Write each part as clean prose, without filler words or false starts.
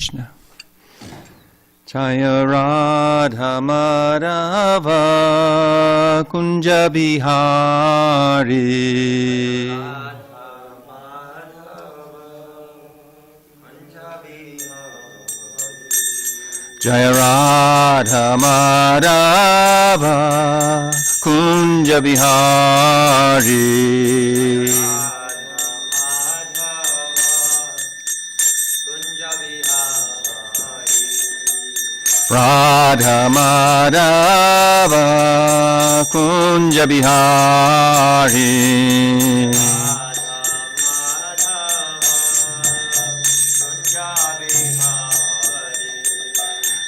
Krishna. Jaya Radha Madhava Kunja Bihari. Jaya Radha Madhava Kunja Bihari. Radha Madhava Kunja Bihari.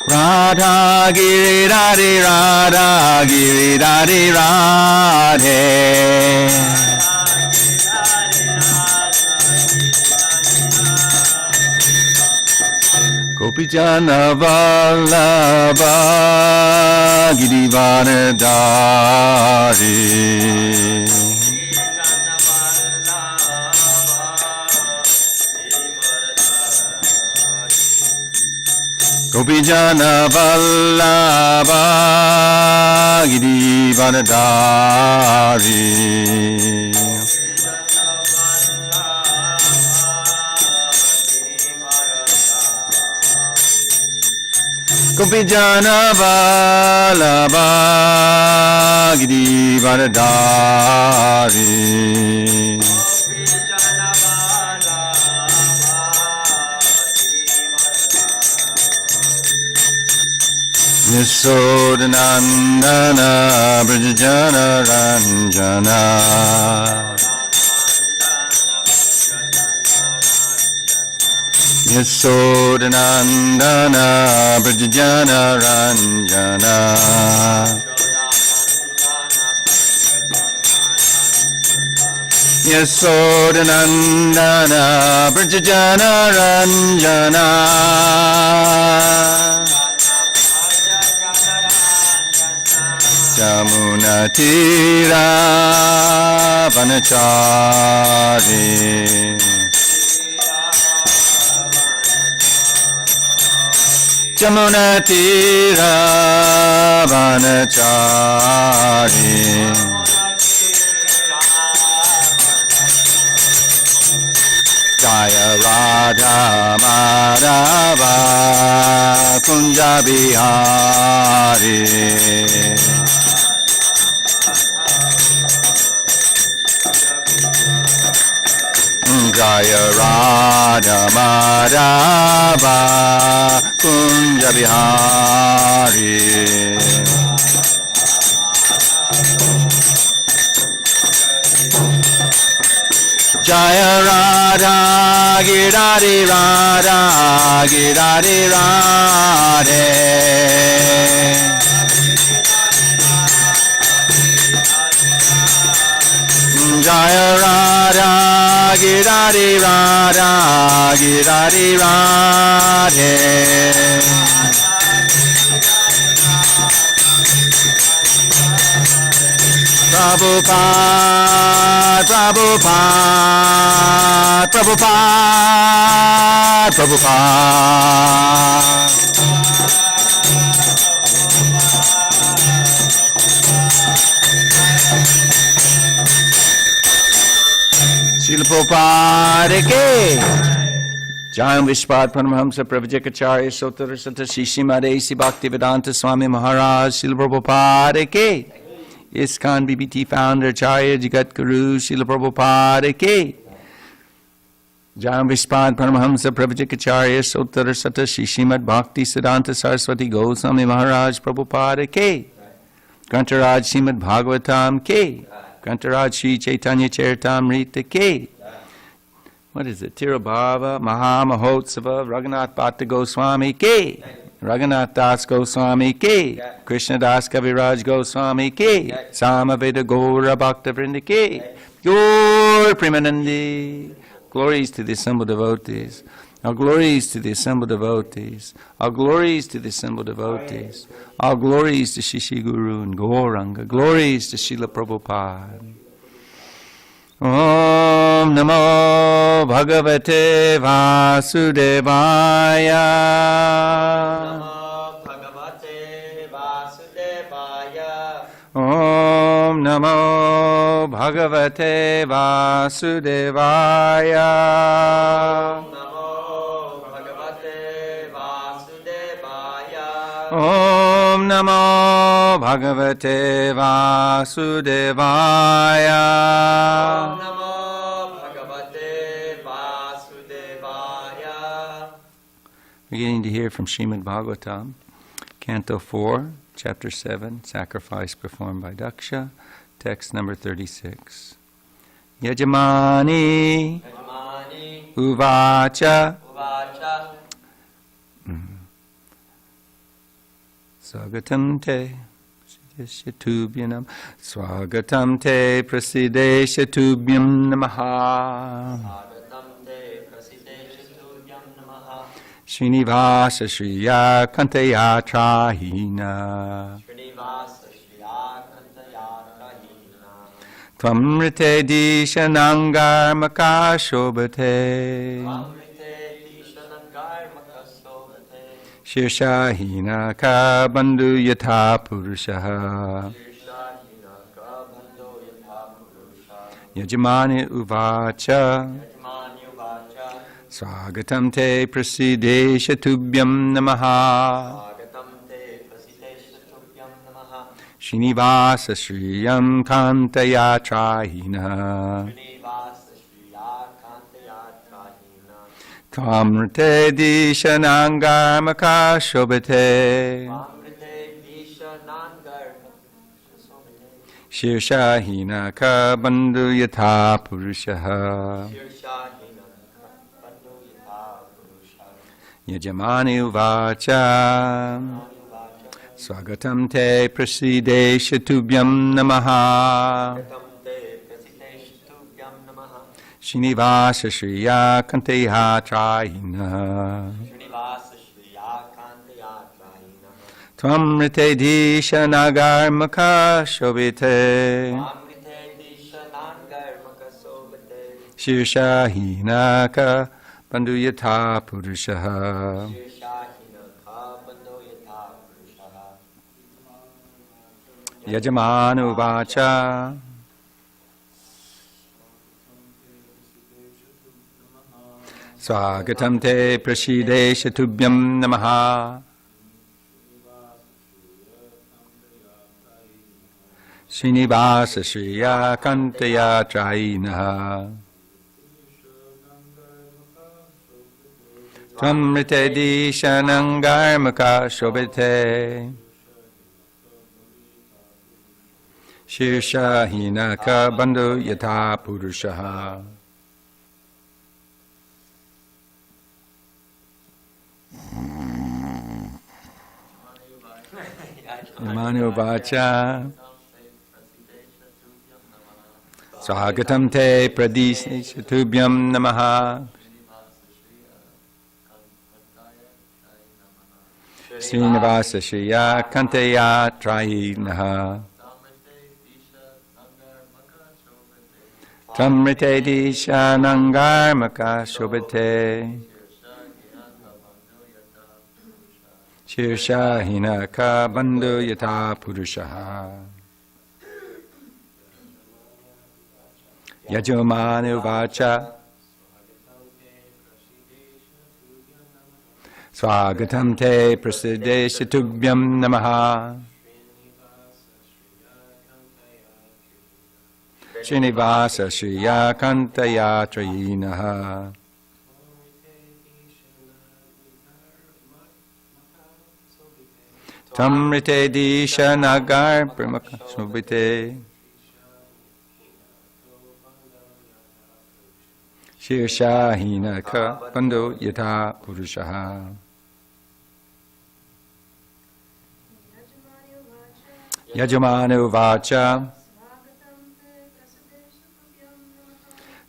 Radha Giridhari Radha Giridhari Radhe. Gopijana Vallabha Giridharidhari. Gopijana Vallabha Giridharidhari. Gopijana Vallabha Giridharidhari. Yasodhanandana Brajajana Ranjana. Yasodhanandana Brajajana Ranjana. Yasodhanandana Brajajana Ranjana. Jamuna Tira Vanachari. Jamuna Tira Vanachari. Jaya Radha Madhava Kunja Bihari. Jaya Radha Madhava Kunja Bihari. Jaya Radha Giridhari Radha Giridhari Radhe. Jaya Radha Giridhari Radha Giridhari Radhe. Prabhupada, Prabhupada, Prabhupada, Prabhupada. Srila Prabhupada ke Jayam Vishpad Paramahamsa Pravijayakacharya Sotara Sata Shishimadesi Bhaktivedanta Swami Maharaj Srila Prabhupada ke ISKCON BBT founder Acharya Jagat Guru Srila Prabhupada ke Jayam Vishpad Paramahamsa Pravijayakacharya Sotara Sata Shishimad Bhakti Siddhanta Saraswati Goswami Maharaj Prabhupada ke Grantaraj Srimad Bhagavatam ke Grantaraj Sri Chaitanya Charitamrita ke. What is it? Tirabhava Maha Mahotsava Raghunath Bhatta Goswami ke Raghunath Das Goswami ke Krishna Das Kaviraj Goswami ke Samaveda Gaura Bhakta Vrinda ke Gaur Premanandi. Glories to the assembled devotees. All glories to the assembled devotees. All glories to the assembled devotees. All glories to Shishi Guru and Gauranga. Glories to Srila Prabhupada. Om Namo Bhagavate Vasudevaya. Namo Bhagavate Vasudevaya. Om Namo Bhagavate Vasudevaya. Om Namo Bhagavate Vasudevaya. Beginning to hear from Srimad Bhagavatam, Canto 4, Chapter 7, Sacrifice performed by Daksha, text number 36. Yajamani Uvacha Swagatam te prasideshatubhyanam Swagatam te prasideshatubhyam namaha Srinivasa Shriya Kantaya Trahina Tvamrite Dishanangar Makashobhate Shirshahina Ka Bandhu Yatha Purushaha Yajamani Uvacha Swagatam te prasideshatubhyam namaha Srinivasa Shriyam Kantaya Trahina Kamrte Dishanangar Makashobhate Shirshahina Ka Bandhu Yatha Purushaha Yajamani Uvacha Swagatam te prasideshatubhyam namaha Srinivasa Shriya Kantaya Trahina Tvamrite Dishanagar Makashobhate Shirshahina Ka Bandhu Yatha Purushaha Yajamanu Vacha Swagatam te prasideshatubhyam namaha Srinivasa Shriya Kantaya Trahina Tvamrite Dishanangar Makashobhate Shirshahina Ka Bandhu Yatha Purushaha Manu Vacha Swagatam te prasideshatubhyam namaha Srinivasa Shriya Kantaya Trahina Tamrite Dishanangar Makashobhate Shirshahina Ka Bandhu Yatha Purushaha Yajamanu Vacha Swagatam te prasideshatubhyam namaha Srinivasa Shriya Kantaya Trahina Tamrite Dishanagar Pramakashobhate Shirshahina Ka Bandhu Yatha Purushaha Yajamanu Vacha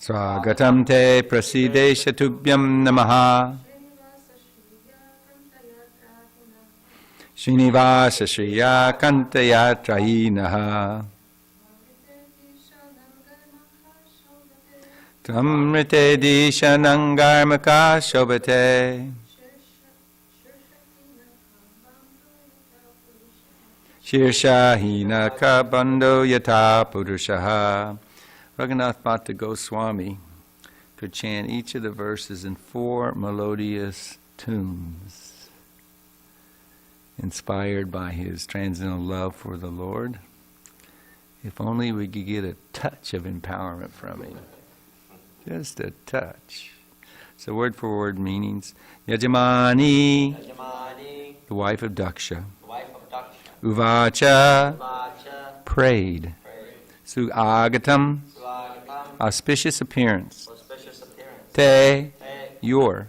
Swagatam te prasideshatubhyam namaha Srinivasa Shriya Kantaya Trahina Tamrite Dishanangar Makashobhate Shirshahina kabando yata purushaha. Raghunath Bhatta Goswami could chant each of the verses in 4 melodious tunes, inspired by his transcendental love for the Lord. If only we could get a touch of empowerment from him. Just a touch. So word for word meanings. Yajamani, the wife of Daksha. Uvacha, prayed. Sugagatam, auspicious appearance. Te, your.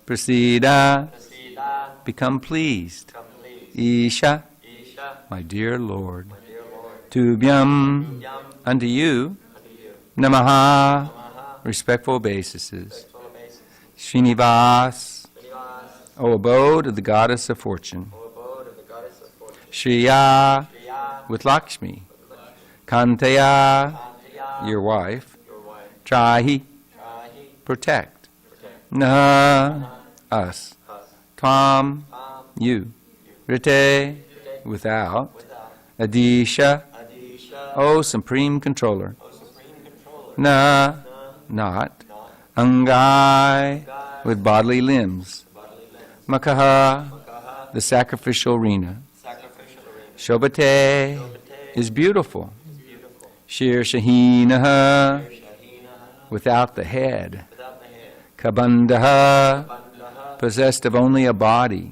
Prasida, become pleased. Isha, my dear Lord. Tubhyam, unto you. Namaha, respectful obeisances. Srinivas, O abode of the goddess of fortune. Shriya, with Lakshmi. Kantaya, your wife. Trahi, protect. Naha, us. Tvam, you. Rite, without. Adisha, O supreme controller. Na, not. Angai, with bodily limbs. Makaha, the sacrificial arena. Shobhate, is beautiful. Shir Shahinaha, without the head. Kabandaha, possessed of only a body.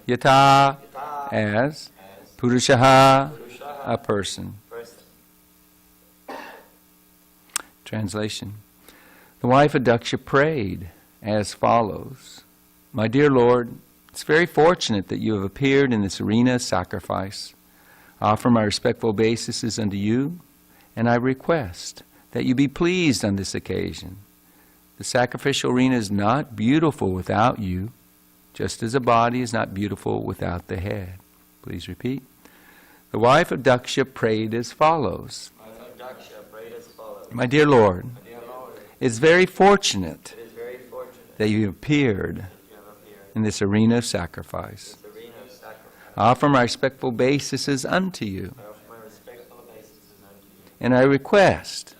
Yata, as. Purushaha, a person. Translation. The wife of Daksha prayed as follows. My dear Lord, it's very fortunate that you have appeared in this arena of sacrifice. I offer my respectful obeisances unto you, and I request that you be pleased on this occasion. The sacrificial arena is not beautiful without you, just as a body is not beautiful without the head. Please repeat. The wife of Daksha prayed as follows. My dear Lord, it's very fortunate that you have appeared in this arena of sacrifice. I offer my respectful obeisances unto you, and I request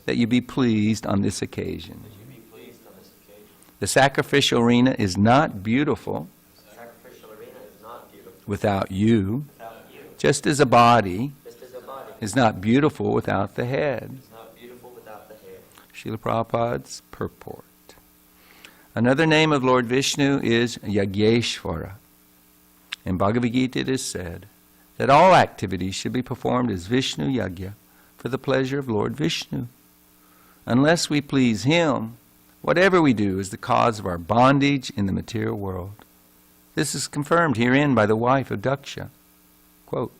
that you be pleased on this occasion. The sacrificial arena is not beautiful without you, just as a body is not beautiful without the head. Srila Prabhupada's purport. Another name of Lord Vishnu is Yagyeshvara. In Bhagavad Gita it is said that all activities should be performed as Vishnu Yagya for the pleasure of Lord Vishnu. Unless we please him, whatever we do is the cause of our bondage in the material world. This is confirmed herein by the wife of Daksha. Quote,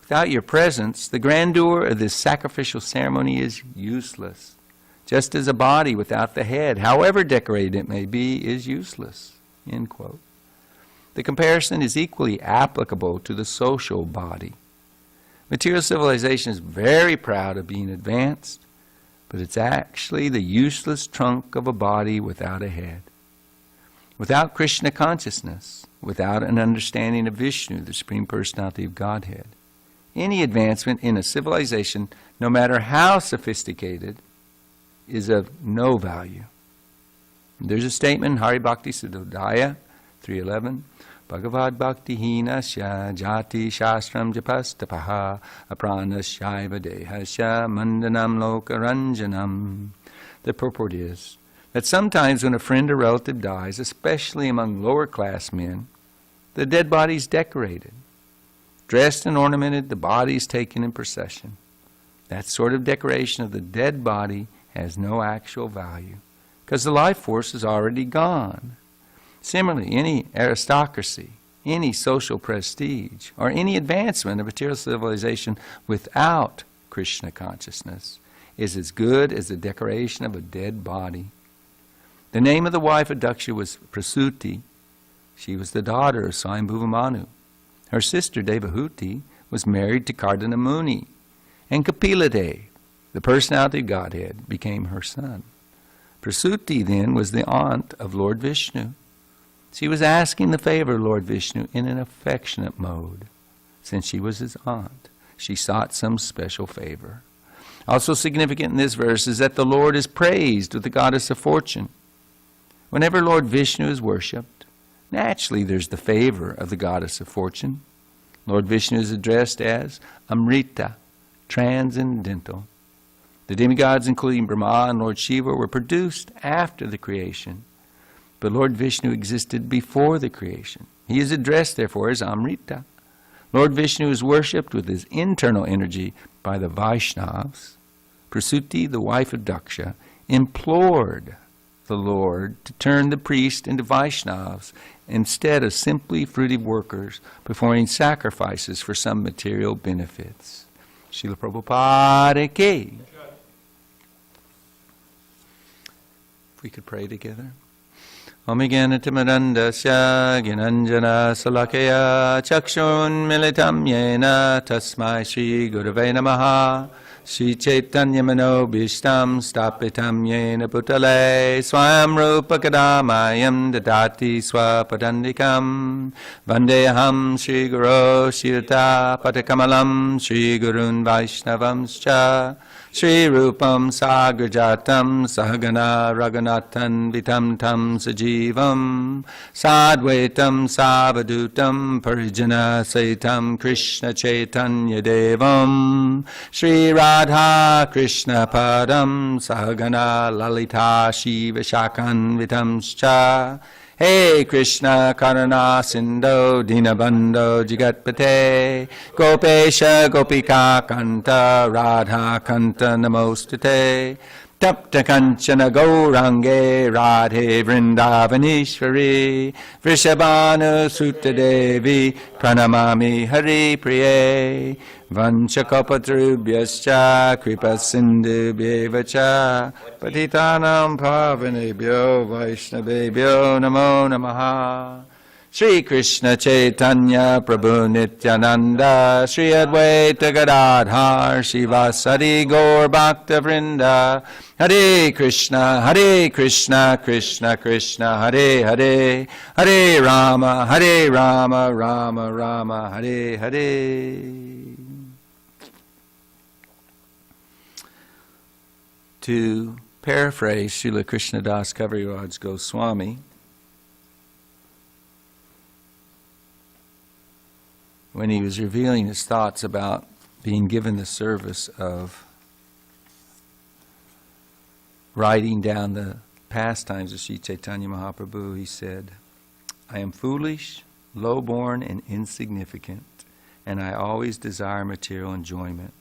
without your presence, the grandeur of this sacrificial ceremony is useless. Just as a body without the head, however decorated it may be, is useless. End quote. The comparison is equally applicable to the social body. Material civilization is very proud of being advanced, but it's actually the useless trunk of a body without a head. Without Krishna consciousness, without an understanding of Vishnu, the Supreme Personality of Godhead, any advancement in a civilization, no matter how sophisticated, is of no value. There's a statement in Hari Bhakti Sudodaya 3:11, Bhagavad Bhakti Hinasya Jati Shastram Japastapaha Apranasya Dehasya Mandanam Lokaranjanam. The purport is that sometimes when a friend or relative dies, especially among lower class men, the dead body is decorated. Dressed and ornamented, the body is taken in procession. That sort of decoration of the dead body has no actual value, because the life force is already gone. Similarly, any aristocracy, any social prestige, or any advancement of material civilization without Krishna consciousness is as good as the decoration of a dead body. The name of the wife of Daksha was Prasuti. She was the daughter of Swayambhuva Manu. Her sister Devahuti was married to Kardana Muni, and Kapilade, the personality of Godhead, became her son. Prasuti then was the aunt of Lord Vishnu. She was asking the favor of Lord Vishnu in an affectionate mode. Since she was his aunt, she sought some special favor. Also significant in this verse is that the Lord is praised with the goddess of fortune. Whenever Lord Vishnu is worshipped, naturally there's the favor of the goddess of fortune. Lord Vishnu is addressed as Amrita, transcendental. The demigods, including Brahma and Lord Shiva, were produced after the creation, but Lord Vishnu existed before the creation. He is addressed, therefore, as Amrita. Lord Vishnu is worshipped with his internal energy by the Vaishnavas. Prasuti, the wife of Daksha, implored the Lord to turn the priest into Vaishnavas instead of simply fruitive workers performing sacrifices for some material benefits. Srila Prabhupada ki. If we could pray together. Om Gyanatimarandasya Gyananjana Salakaya Chakshun Militam Yena Tasmai Shri Gurave Namaha Shri Chaitanya Manobhishtam Stapitam Yena Putale Swam Rupa Kadamayam Dadati Swapadandikam Vandeham Shri Guru Shirta Patakamalam Shri Gurun Vaishnavamscha Shri Rupam Sagrajatam Sahagana Raghunathan Vitam Tam Sajivam Sadvaitam Savadutam Parijana Saitam Krishna Chaitanya Devam Shri Radha Krishna Padam Sahagana Lalita Shiva Shakan Vitamscha Hey Krishna Karuna Sindho Dinabandho Jigatpate Gopesha Gopika Kanta Radha Kanta Namostate Tapta Kanchana Gaurange Radhe Vrindavanishwari Vrishabhanu Sutta Devi Pranamami Hari Priye Vanchakopatrubhyascha Kripasindubhyevacha Patitanam Pavanebhyo Vaishnavebhyo Namo Namaha Shri Krishna Chaitanya Prabhu Nityananda Shri Advaita Gadadhar Shivasari Gaur Bhakta Vrinda Hare Krishna Krishna Krishna Hare Hare Hare Rama Rama Rama Hare Hare. To paraphrase Srila Krishnadas Kaviraj Goswami, when he was revealing his thoughts about being given the service of writing down the pastimes of Sri Chaitanya Mahaprabhu, he said, I am foolish, low-born, and insignificant, and I always desire material enjoyment.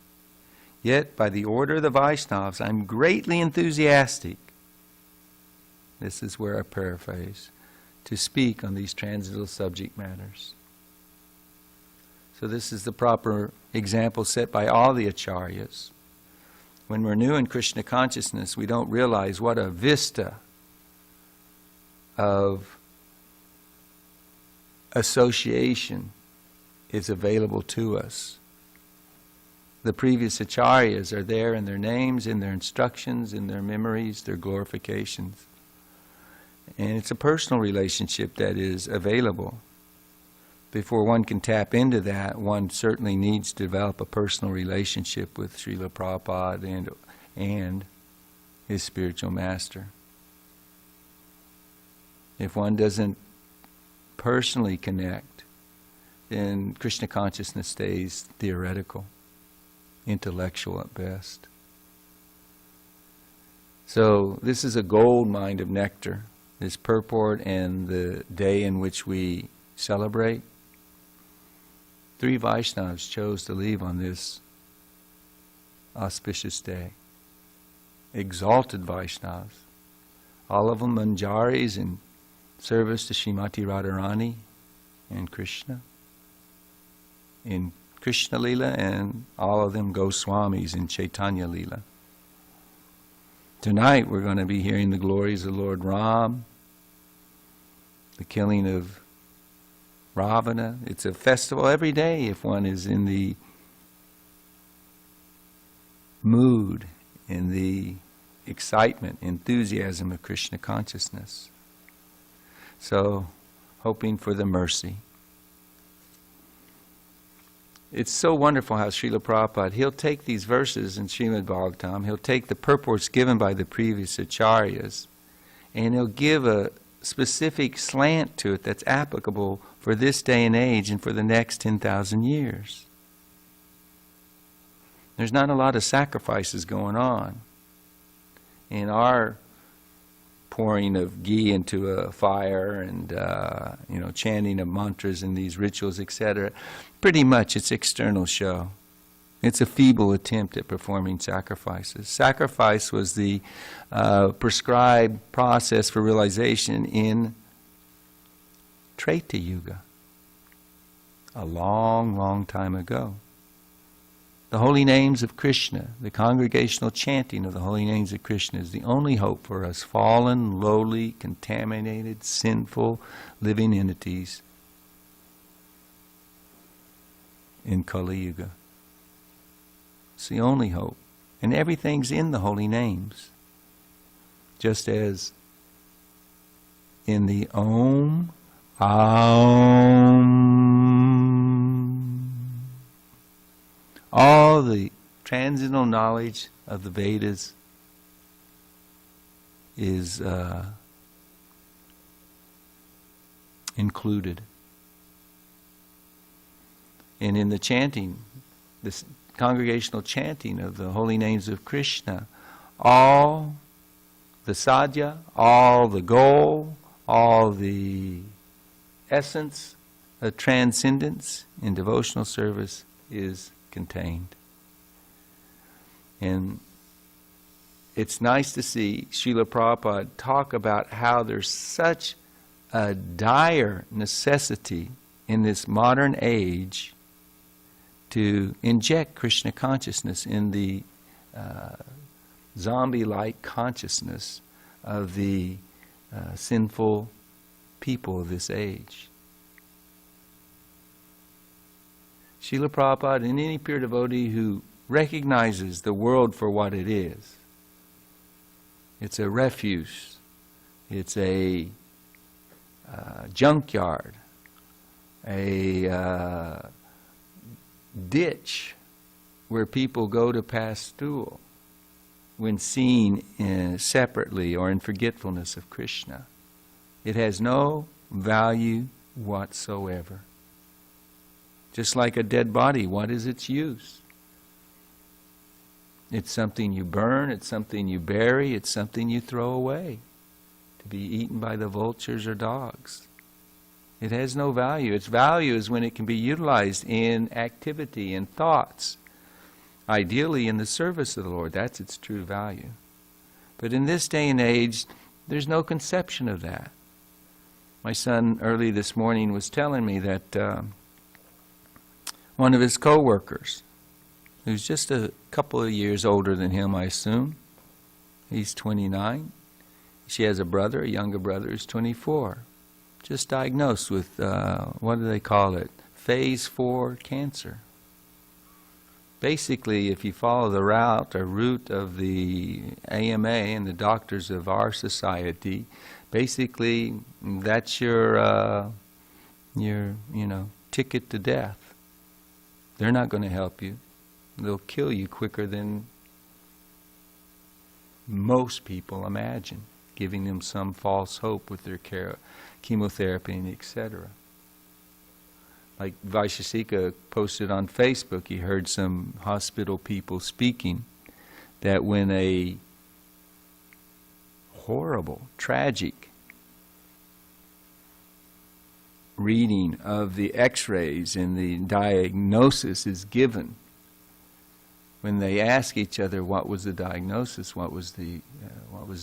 Yet, by the order of the Vaishnavas, I am greatly enthusiastic, this is where I paraphrase, to speak on these transcendental subject matters. So this is the proper example set by all the acharyas. When we're new in Krishna consciousness, we don't realize what a vista of association is available to us. The previous acharyas are there in their names, in their instructions, in their memories, their glorifications. And it's a personal relationship that is available. Before one can tap into that, one certainly needs to develop a personal relationship with Srila Prabhupada and his spiritual master. If one doesn't personally connect, then Krishna consciousness stays theoretical, intellectual at best. So this is a gold mine of nectar, this purport and the day in which we celebrate. 3 Vaishnavas chose to leave on this auspicious day. Exalted Vaishnavas. All of them manjaris in service to Srimati Radharani and Krishna. In Krishna Lila, and all of them Goswamis in Chaitanya Lila. Tonight we're going to be hearing the glories of Lord Ram, the killing of Ravana. It's a festival every day if one is in the mood, in the excitement, enthusiasm of Krishna consciousness. So, hoping for the mercy. It's so wonderful how Srila Prabhupada, he'll take these verses in Srimad Bhagavatam, he'll take the purports given by the previous acharyas, and he'll give a specific slant to it that's applicable for this day and age and for the next 10,000 years. There's not a lot of sacrifices going on. In our pouring of ghee into a fire and chanting of mantras and these rituals, etc., pretty much it's external show. It's a feeble attempt at performing sacrifices. Sacrifice was the prescribed process for realization in Treta Yuga, a long, long time ago. The holy names of Krishna, the congregational chanting of the holy names of Krishna is the only hope for us fallen, lowly, contaminated, sinful, living entities in Kali Yuga. It's the only hope. And everything's in the holy names. Just as in the Om, all the transcendental knowledge of the Vedas is included. And in the chanting, this congregational chanting of the holy names of Krishna, all the sadhya, all the goal, all the essence of transcendence in devotional service is contained. And it's nice to see Srila Prabhupada talk about how there's such a dire necessity in this modern age to inject Krishna consciousness in the zombie-like consciousness of the sinful people of this age. Srila Prabhupada and any pure devotee who recognizes the world for what it is. It's a refuse. It's a junkyard. A ditch where people go to pass stool when seen separately or in forgetfulness of Krishna. It has no value whatsoever. Just like a dead body, what is its use? It's something you burn, it's something you bury, it's something you throw away to be eaten by the vultures or dogs. It has no value. Its value is when it can be utilized in activity and thoughts, ideally in the service of the Lord. That's its true value. But in this day and age, there's no conception of that. My son early this morning was telling me that one of his co-workers, who's just a couple of years older than him, I assume, he's 29. She has a brother, a younger brother, who's 24. Just diagnosed with, what do they call it? Phase 4 cancer. Basically, if you follow the route of the AMA and the doctors of our society, basically that's your ticket to death. They're not going to help you. They'll kill you quicker than most people imagine, giving them some false hope with their chemotherapy and etc. Like Vaisheshika posted on Facebook, he heard some hospital people speaking that when a horrible, tragic reading of the x-rays and the diagnosis is given, when they ask each other what was the diagnosis, what was the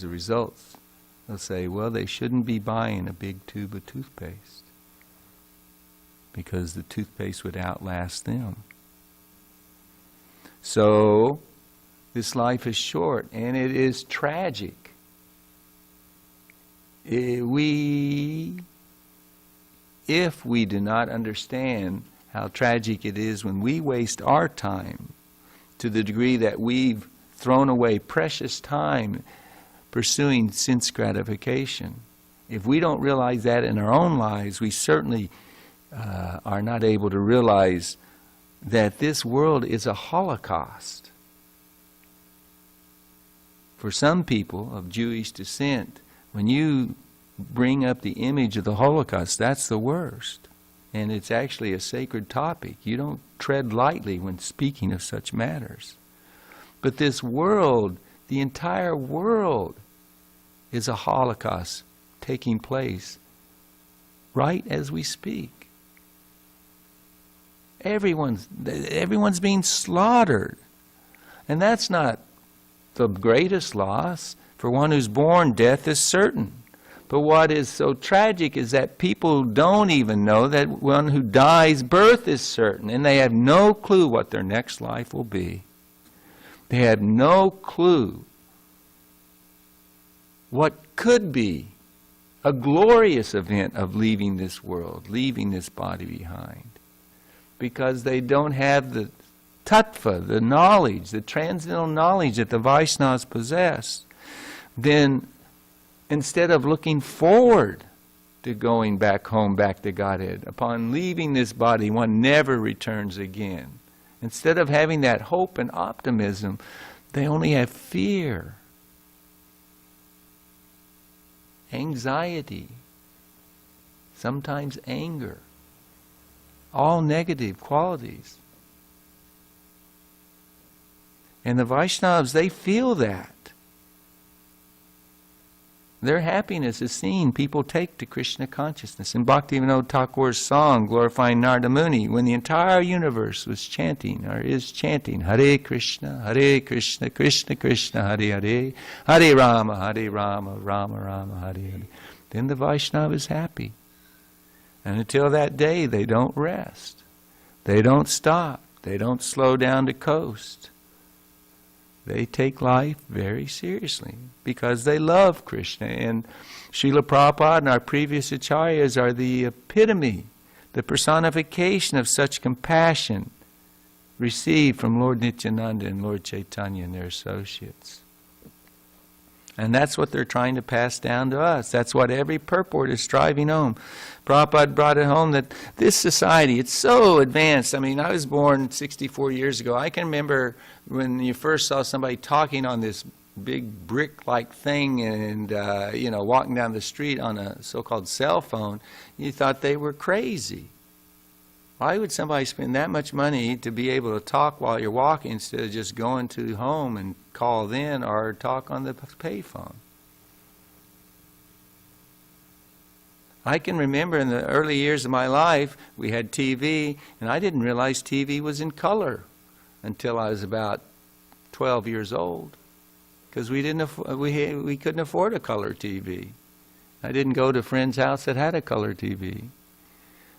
results, they'll say, well, they shouldn't be buying a big tube of toothpaste because the toothpaste would outlast them. So this life is short and it is tragic. If we do not understand how tragic it is when we waste our time to the degree that we've thrown away precious time pursuing sense gratification, if we don't realize that in our own lives, we certainly are not able to realize that this world is a holocaust. For some people of Jewish descent, when you bring up the image of the Holocaust, that's the worst. And it's actually a sacred topic. You don't tread lightly when speaking of such matters. But this world, the entire world, is a Holocaust taking place right as we speak. Everyone's being slaughtered. And that's not the greatest loss. For one who's born, death is certain. But what is so tragic is that people don't even know that one who dies, birth is certain. And they have no clue what their next life will be. They have no clue what could be a glorious event of leaving this world, leaving this body behind. Because they don't have the tattva, the knowledge, the transcendental knowledge that the Vaishnavas possess. Then instead of looking forward to going back home, back to Godhead, upon leaving this body, one never returns again. Instead of having that hope and optimism, they only have fear, anxiety, sometimes anger, all negative qualities. And the Vaishnavas, they feel that. Their happiness is seeing people take to Krishna consciousness. In Bhaktivinoda Thakur's song, glorifying Narada Muni, when the entire universe was chanting, or is chanting, Hare Krishna, Krishna Krishna, Hare Hare, Hare Rama, Rama Rama, Hare Hare. Then the Vaishnava is happy. And until that day, they don't rest. They don't stop. They don't slow down to coast. They take life very seriously because they love Krishna. And Srila Prabhupada and our previous acharyas are the epitome, the personification of such compassion received from Lord Nityananda and Lord Chaitanya and their associates. And that's what they're trying to pass down to us. That's what every purport is striving home. Prabhupada brought it home that this society, it's so advanced. I mean, I was born 64 years ago. I can remember when you first saw somebody talking on this big brick-like thing and, walking down the street on a so-called cell phone, you thought they were crazy. Why would somebody spend that much money to be able to talk while you're walking instead of just going to home and call in or talk on the payphone? I can remember in the early years of my life, we had TV, and I didn't realize TV was in color until I was about 12 years old, because we couldn't afford a color TV. I didn't go to a friend's house that had a color TV.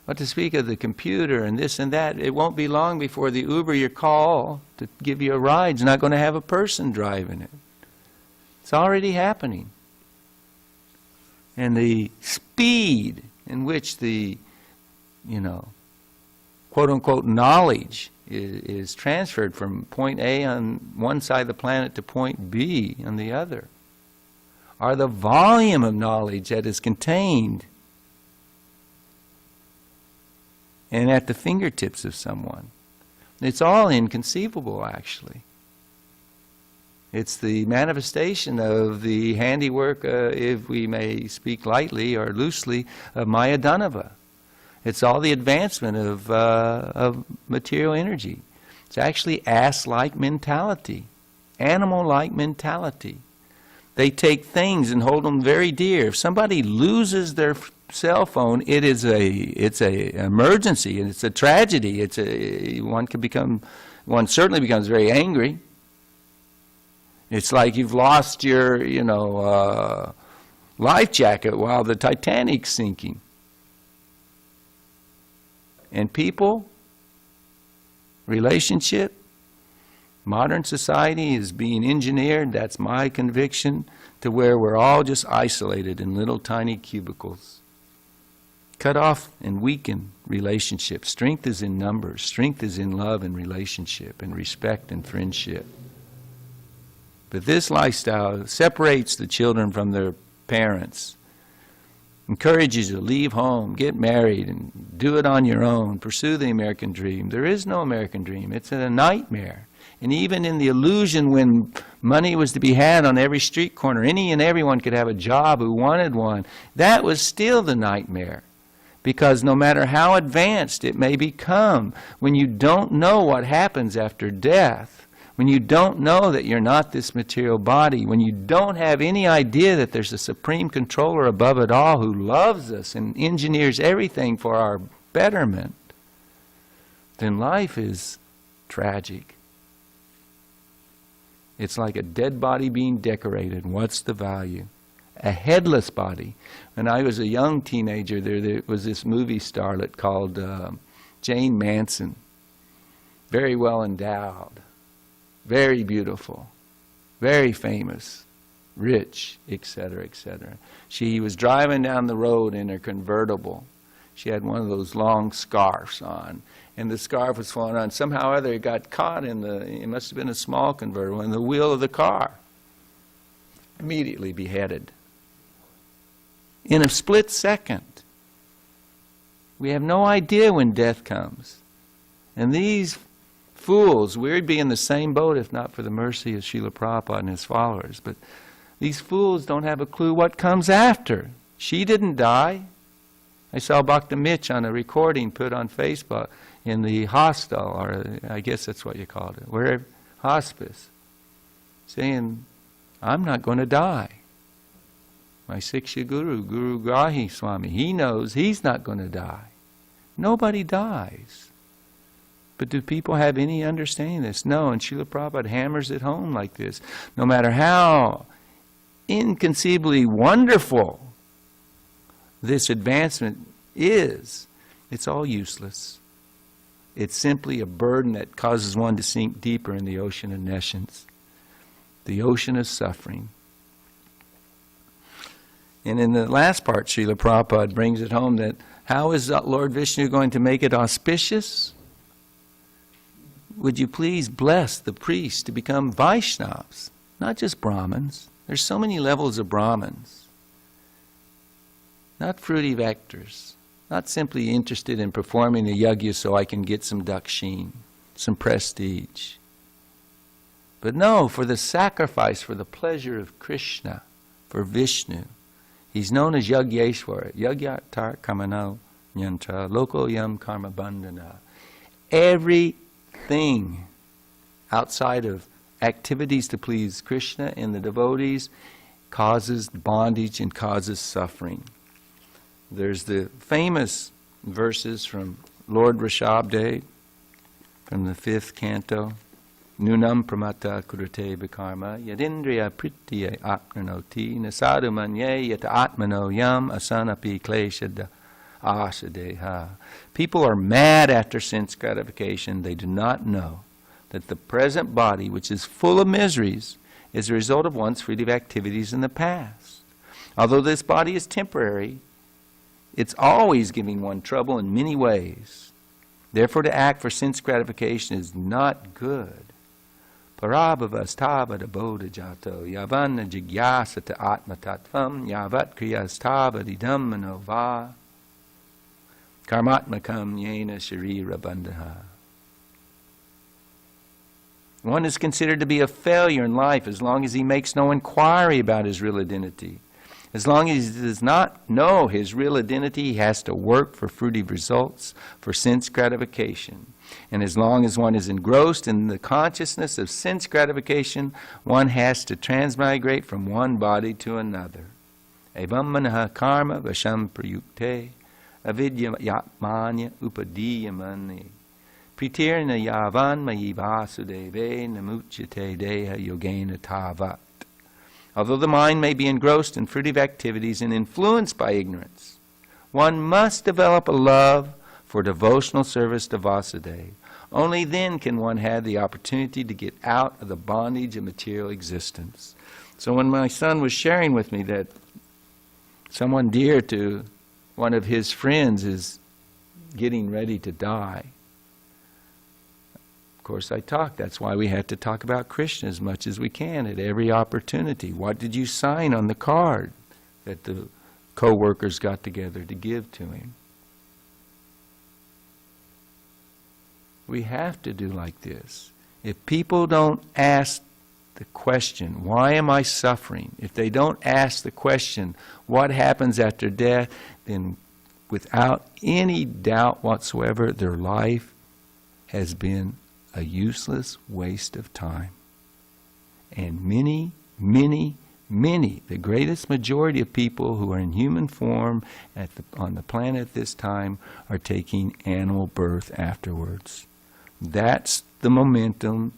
But to speak of the computer and this and that, it won't be long before the Uber you call to give you a ride is not going to have a person driving it. It's already happening. And the speed in which the, quote-unquote knowledge is transferred from point A on one side of the planet to point B on the other, or the volume of knowledge that is contained and at the fingertips of someone. It's all inconceivable, actually. It's the manifestation of the handiwork, if we may speak lightly or loosely, of Mayadanava. It's all the advancement of material energy. It's actually ass-like mentality, animal-like mentality. They take things and hold them very dear. If somebody loses their cell phone, it's a emergency, and it's a tragedy. One certainly becomes very angry. It's like you've lost your, life jacket while the Titanic's sinking. And people, relationship, modern society is being engineered, that's my conviction, to where we're all just isolated in little tiny cubicles. Cut off and weaken relationships. Strength is in numbers. Strength is in love and relationship and respect and friendship. But this lifestyle separates the children from their parents, encourages you to leave home, get married, and Do it on your own. Pursue the American dream. There is no American dream. It's a nightmare. And even in the illusion when money was to be had on every street corner, any and everyone could have a job who wanted one, that was still the nightmare. Because no matter how advanced it may become, when you don't know what happens after death, when you don't know that you're not this material body, when you don't have any idea that there's a supreme controller above it all who loves us and engineers everything for our betterment, then life is tragic. It's like a dead body being decorated. What's the value? A headless body. When I was a young teenager, there was this movie starlet called Jane Manson. Very well endowed, very beautiful, very famous, rich, etc., etc. She was driving down the road in her convertible. She had one of those long scarves on, and the scarf was falling on. Somehow or other it got caught it must have been a small convertible, in the wheel of the car. Immediately beheaded. In a split second. We have no idea when death comes. And these fools, we'd be in the same boat if not for the mercy of Srila Prabhupada and his followers, but these fools don't have a clue what comes after. She didn't die. I saw Bhakti Mitch on a recording put on Facebook in the hostel, or I guess that's what you called it, where hospice, saying, I'm not going to die. My Siksha Guru, Guru Grahi Swami, he knows he's not going to die. Nobody dies. But do people have any understanding of this? No, and Srila Prabhupada hammers it home like this. No matter how inconceivably wonderful this advancement is, it's all useless. It's simply a burden that causes one to sink deeper in the ocean of nescience, the ocean of suffering. And in the last part, Srila Prabhupada brings it home that how is Lord Vishnu going to make it auspicious? Would you please bless the priests to become Vaishnavas, not just Brahmins. There's so many levels of Brahmins. Not fruity vectors, not simply interested in performing the yajna so I can get some dakshin, some prestige. But no, for the sacrifice, for the pleasure of Krishna, for Vishnu. He's known as Yagyeshwara, Yagyatar Kamano Yantra, Loko Yam Karma Bandhana. Everything outside of activities to please Krishna and the devotees causes bondage and causes suffering. There's the famous verses from Lord Rishabdev from the 5th canto. Nunam pramata kurate vikarma yadindriya pritya apnanoti nasadu manye yata atmano yam asanapi kleshada asadeha. People are mad after sense gratification. They do not know that the present body, which is full of miseries, is a result of one's fruitive activities in the past. Although this body is temporary, it's always giving one trouble in many ways. Therefore, to act for sense gratification is not good. Parabhavastava bodha jato yavanna jigyasata atmatatvam yavat kriyastava idam manova karmatmakam yena sharira bandha. One is considered to be a failure in life as long as he makes no inquiry about his real identity. As long as he does not know his real identity, he has to work for fruitive results, for sense gratification. And as long as one is engrossed in the consciousness of sense gratification, one has to transmigrate from one body to another. Evam manaha karma vasham prayukte avidya yatmanya upadiyamani pritirna yavan mayi vasudeve namuchyate deha yogena tavat. Although the mind may be engrossed in fruitive activities and influenced by ignorance, one must develop a love for devotional service to Vasudeva. Only then can one have the opportunity to get out of the bondage of material existence. So when my son was sharing with me that someone dear to one of his friends is getting ready to die, of course I talked. That's why we have to talk about Krishna as much as we can at every opportunity. What did you sign on the card that the co-workers got together to give to him? We have to do like this. If people don't ask the question, why am I suffering? If they don't ask the question, what happens after death, then without any doubt whatsoever, their life has been a useless waste of time. And many, the greatest majority of people who are in human form on the planet at this time are taking animal birth afterwards. That's the momentum,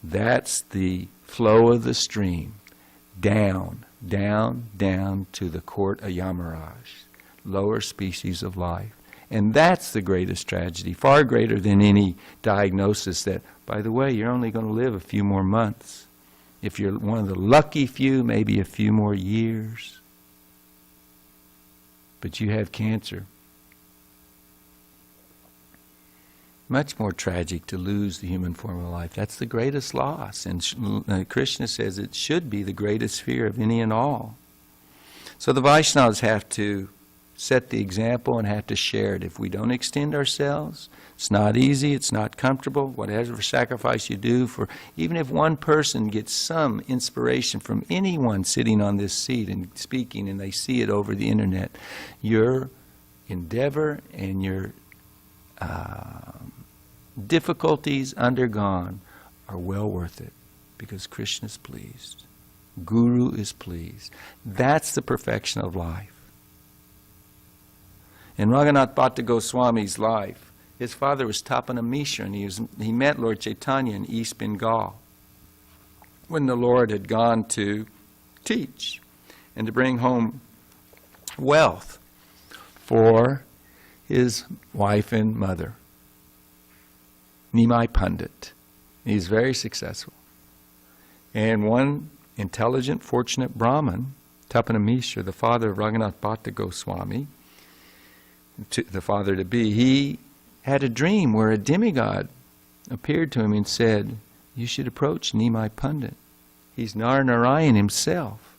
that's the flow of the stream, down to the court of Yamaraj, lower species of life. And that's the greatest tragedy, far greater than any diagnosis that, by the way, you're only going to live a few more months. If you're one of the lucky few, maybe a few more years. But you have cancer. Much more tragic to lose the human form of life. That's the greatest loss. And Krishna says it should be the greatest fear of any and all. So the Vaishnavas have to set the example and have to share it. If we don't extend ourselves, it's not easy, it's not comfortable. Whatever sacrifice you do, for even if one person gets some inspiration from anyone sitting on this seat and speaking, and they see it over the internet, your endeavor and your difficulties undergone are well worth it, because Krishna is pleased. Guru is pleased. That's the perfection of life. In Raghunath Bhatta Goswami's life, his father was Tapana Mishra, and he met Lord Chaitanya in East Bengal when the Lord had gone to teach and to bring home wealth for his wife and mother, Nimai Pandit. He's very successful. And one intelligent, fortunate Brahmin, Tapana Mishra, the father of Raghunath Bhatta Goswami, the father-to-be, he had a dream where a demigod appeared to him and said, you should approach Nimai Pandit. He's Narayan himself.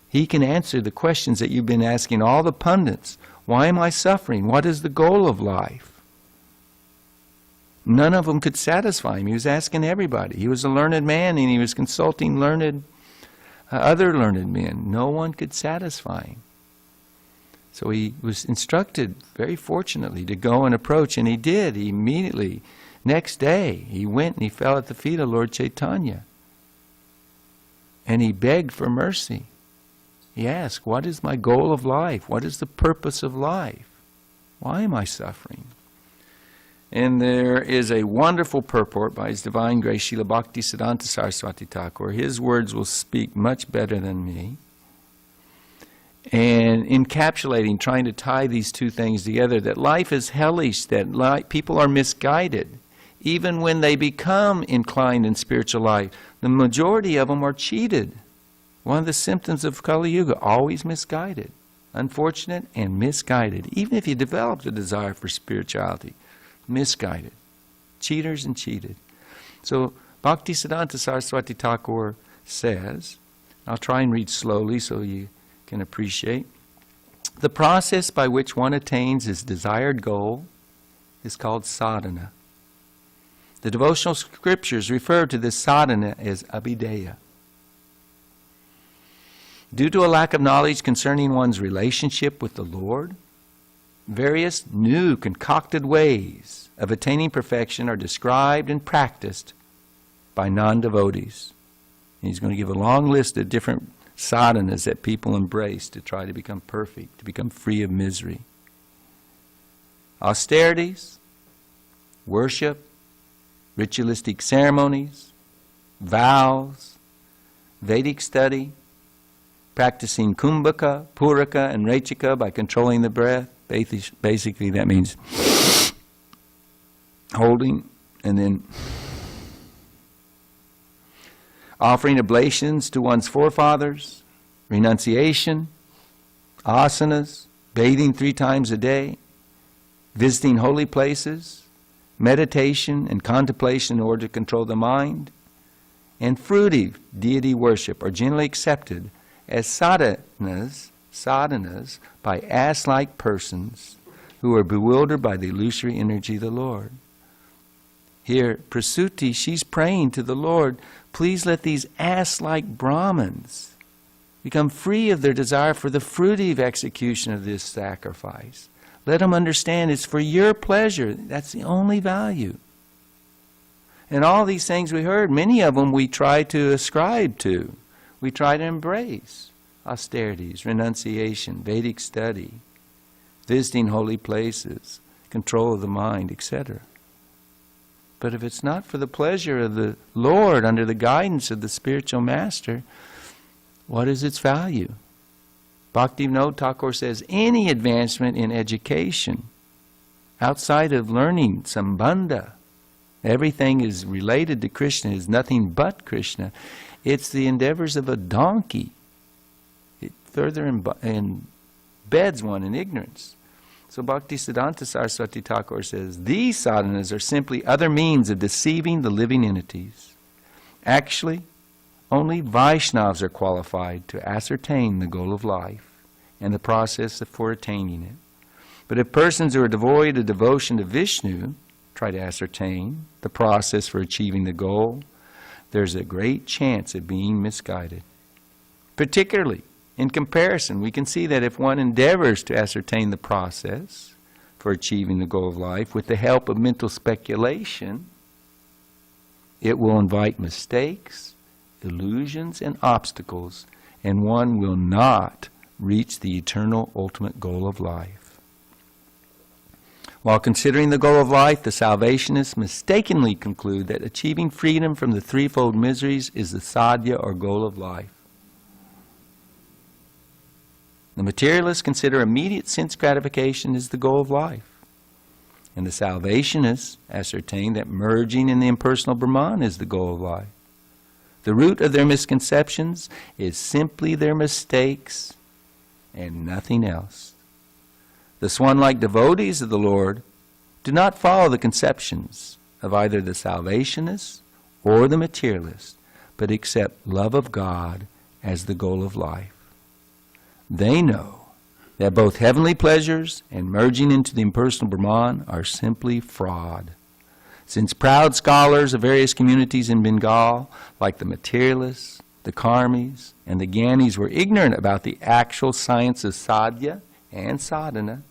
He can answer the questions that you've been asking all the pundits. Why am I suffering? What is the goal of life? None of them could satisfy him. He was asking everybody. He was a learned man, and he was consulting other learned men. No one could satisfy him. So he was instructed, very fortunately, to go and approach, and he did. He immediately, next day, he went and he fell at the feet of Lord Chaitanya. And he begged for mercy. He asked, what is my goal of life? What is the purpose of life? Why am I suffering? And there is a wonderful purport by His Divine Grace, Srila Bhakti Siddhanta Saraswati Thakur. His words will speak much better than me. And encapsulating, trying to tie these two things together, that life is hellish, that people are misguided. Even when they become inclined in spiritual life, the majority of them are cheated. One of the symptoms of Kali Yuga, always misguided. Unfortunate and misguided. Even if you developed a desire for spirituality, misguided. Cheaters and cheated. So Bhakti Siddhanta Saraswati Thakur says, I'll try and read slowly so you can appreciate. The process by which one attains his desired goal is called sadhana. The devotional scriptures refer to this sadhana as abhideya. Due to a lack of knowledge concerning one's relationship with the Lord, various new concocted ways of attaining perfection are described and practiced by non-devotees. And he's going to give a long list of different sadhanas that people embrace to try to become perfect, to become free of misery. Austerities, worship, ritualistic ceremonies, vows, Vedic study, practicing kumbhaka, puraka, and rechika by controlling the breath. Basically that means holding and then offering oblations to one's forefathers, renunciation, asanas, bathing 3 times a day, visiting holy places, meditation and contemplation in order to control the mind, and fruitive deity worship are generally accepted as sadhanas by ass-like persons who are bewildered by the illusory energy of the Lord. Here, Prasuti, she's praying to the Lord, please let these ass-like Brahmins become free of their desire for the fruitive execution of this sacrifice. Let them understand it's for your pleasure. That's the only value. And all these things we heard, many of them we try to ascribe to. We try to embrace austerities, renunciation, Vedic study, visiting holy places, control of the mind, etc. But if it's not for the pleasure of the Lord under the guidance of the spiritual master, what is its value? Bhaktivinoda Thakur says any advancement in education outside of learning sambandha, everything is related to Krishna, is nothing but Krishna. It's the endeavors of a donkey. It further embeds one in ignorance. So Bhaktisiddhanta Saraswati Thakur says, these sadhanas are simply other means of deceiving the living entities. Actually, only Vaishnavas are qualified to ascertain the goal of life and the process for attaining it. But if persons who are devoid of devotion to Vishnu try to ascertain the process for achieving the goal, there's a great chance of being misguided. Particularly, in comparison, we can see that if one endeavors to ascertain the process for achieving the goal of life with the help of mental speculation, it will invite mistakes, illusions, and obstacles, and one will not reach the eternal ultimate goal of life. While considering the goal of life, the Salvationists mistakenly conclude that achieving freedom from the threefold miseries is the sadhya or goal of life. The materialists consider immediate sense gratification as the goal of life. And the Salvationists ascertain that merging in the impersonal Brahman is the goal of life. The root of their misconceptions is simply their mistakes and nothing else. The swan-like devotees of the Lord do not follow the conceptions of either the Salvationists or the materialists, but accept love of God as the goal of life. They know that both heavenly pleasures and merging into the impersonal Brahman are simply fraud. Since proud scholars of various communities in Bengal, like the materialists, the karmis, and the gyanis, were ignorant about the actual science of sadhya and sadhana,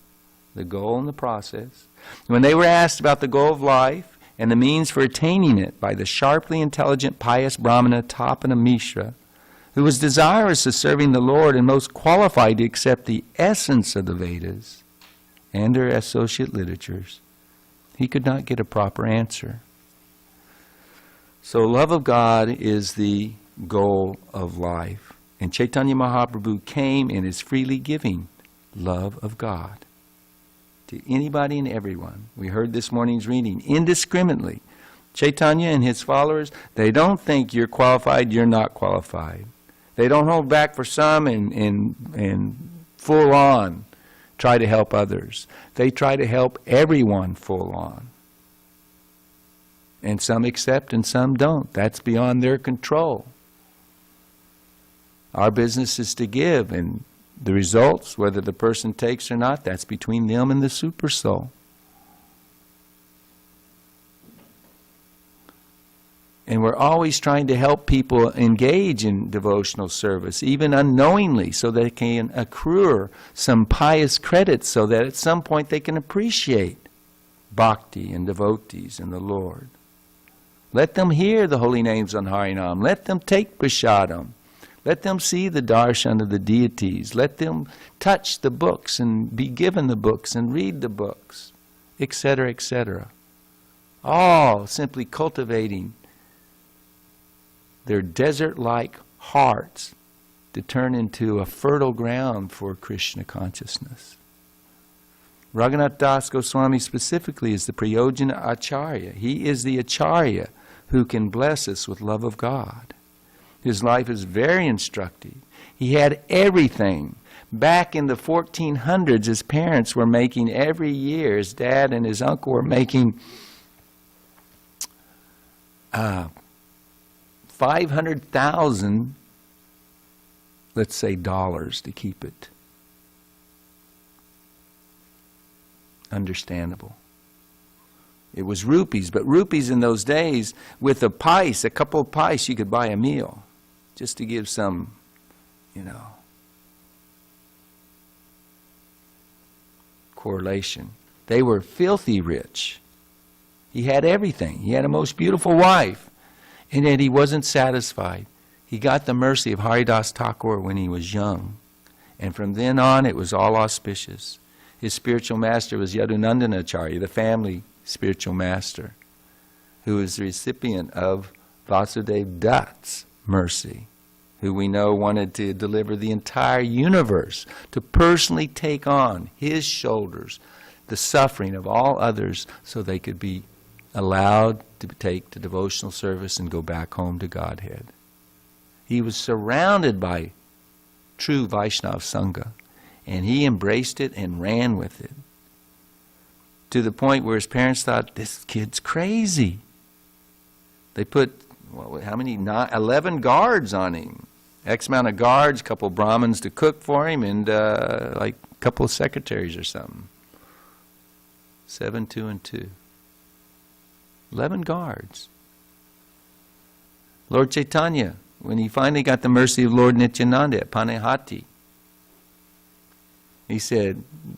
the goal and the process, when they were asked about the goal of life and the means for attaining it by the sharply intelligent pious Brahmana Tapana Mishra, who was desirous of serving the Lord and most qualified to accept the essence of the Vedas and their associate literatures, he could not get a proper answer. So love of God is the goal of life. And Chaitanya Mahaprabhu came and is freely giving love of God to anybody and everyone. We heard this morning's reading, indiscriminately. Chaitanya and his followers, they don't think you're qualified, you're not qualified. They don't hold back for some and full on try to help others. They try to help everyone full on. And some accept and some don't. That's beyond their control. Our business is to give, and the results, whether the person takes or not, that's between them and the super soul. And we're always trying to help people engage in devotional service, even unknowingly, so they can accrue some pious credits so that at some point they can appreciate bhakti and devotees and the Lord. Let them hear the holy names on Harinam. Let them take prasadam. Let them see the darshan of the deities. Let them touch the books and be given the books and read the books, etc., etc. All simply cultivating their desert-like hearts to turn into a fertile ground for Krishna consciousness. Raghunath Das Goswami specifically is the Prayojana Acharya. He is the Acharya who can bless us with love of God. His life is very instructive. He had everything. Back in the 1400s, his parents were making every year, his dad and his uncle were making 500,000, let's say, dollars to keep it understandable. It was rupees, but rupees in those days, with a pice, a couple of pice, you could buy a meal, just to give some, correlation. They were filthy rich. He had everything. He had a most beautiful wife, and yet he wasn't satisfied. He got the mercy of Haridas Thakur when he was young, and from then on it was all auspicious. His spiritual master was Yadunandana Acharya, the family spiritual master, who was the recipient of Vasudev Dutt's mercy, who we know wanted to deliver the entire universe, to personally take on his shoulders the suffering of all others so they could be allowed to take the devotional service and go back home to Godhead. He was surrounded by true Vaishnava Sangha, and he embraced it and ran with it, to the point where his parents thought, this kid's crazy. They put, 11 guards on him. X amount of guards, a couple of Brahmins to cook for him, and like a couple of secretaries or something. 7, 2, and 2. 11 guards. Lord Chaitanya, when he finally got the mercy of Lord Nityananda at Panihati,